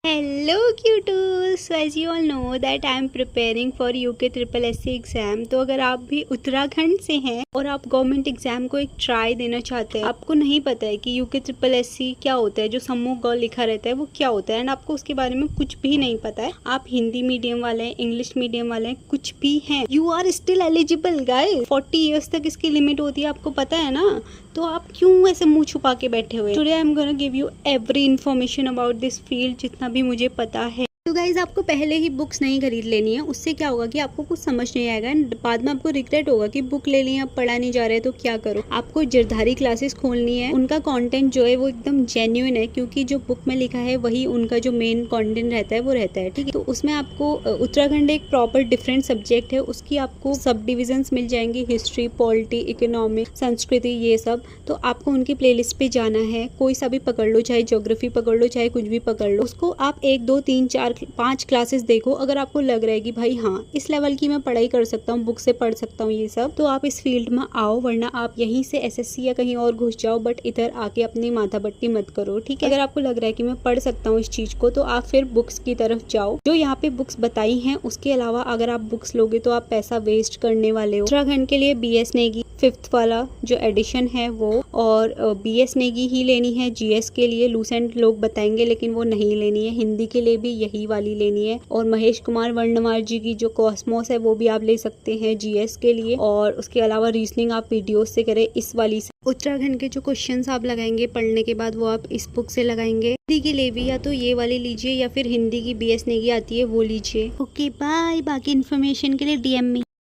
Hello cutos! So as you all know that I am preparing for UK triple S exam. तो अगर आप भी उत्तराखंड से हैं और आप गवर्नमेंट एग्ज़ाम को एक ट्राई देना चाहते हैं, आपको नहीं पता है कि UK ट्रिपल एस क्या होता है, जो समूह ग लिखा रहता है वो क्या होता है, एंड आपको उसके बारे में कुछ भी नहीं पता है, आप हिंदी मीडियम वाले हैं, इंग्लिश मीडियम वाले हैं, कुछ भी हैं, you are still eligible guys. 40 years तक इसकी लिमिट होती है, आपको पता है ना। तो आप क्यों ऐसे मुंह छुपा के बैठे हुए? Today I am gonna give you every information about this field, जितना भी मुझे पता है। तो गाइज आपको पहले ही बुक्स नहीं खरीद लेनी है, उससे क्या होगा कि आपको कुछ समझ नहीं आएगा एंड बाद में आपको रिग्रेट होगा कि बुक ले ली, अब पढ़ा नहीं जा रहा है तो क्या करो। आपको जरधारी क्लासेस खोलनी है, उनका कंटेंट जो है वो एकदम जेन्युइन है, क्योंकि जो बुक में लिखा है वही उनका जो मेन कंटेंट रहता है वो रहता है, ठीक है। तो उसमें आपको उत्तराखंड एक प्रॉपर डिफरेंट सब्जेक्ट है, उसकी आपको सब डिविजन्स मिल जाएंगी, हिस्ट्री, पॉलिटी, इकोनॉमिक, संस्कृति, ये सब। तो आपको उनकी प्लेलिस्ट पे जाना है, कोई सा भी पकड़ लो, चाहे ज्योग्राफी पकड़ लो, चाहे कुछ भी पकड़ लो, उसको आप 1 2 3 4 5 क्लासेस देखो। अगर आपको लग रहा है कि भाई हाँ इस लेवल की मैं पढ़ाई कर सकता हूँ, बुक से पढ़ सकता हूँ ये सब, तो आप इस फील्ड में आओ, वरना आप यहीं से एसएससी या कहीं और घुस जाओ, बट इधर आके अपनी माथापट्टी मत करो, ठीक है। अगर आपको लग रहा है कि मैं पढ़ सकता हूँ इस चीज को, तो आप फिर बुक्स की तरफ जाओ। जो यहाँ पे बुक्स बताई हैं उसके अलावा अगर आप बुक्स लोगे तो आप पैसा वेस्ट करने वाले हो। उत्तराखंड के लिए BS नेगी 5th वाला जो एडिशन है वो, और BS नेगी ही लेनी है। GS के लिए लूसेंट लोग बताएंगे लेकिन वो नहीं लेनी है। हिंदी के लिए भी यही वाली लेनी है, और महेश कुमार वर्णमार जी की जो कॉस्मोस है वो भी आप ले सकते हैं GS के लिए। और उसके अलावा रीजनिंग आप PDO से करें, इस वाली से। उत्तराखंड के जो क्वेश्चंस आप लगाएंगे पढ़ने के बाद वो आप इस बुक से लगाएंगे। हिंदी के लिए भी या तो ये वाली लीजिए या फिर हिंदी की BS नेगी आती है वो लीजिए। ओके बाय, बाकी इन्फॉर्मेशन के लिए DM में।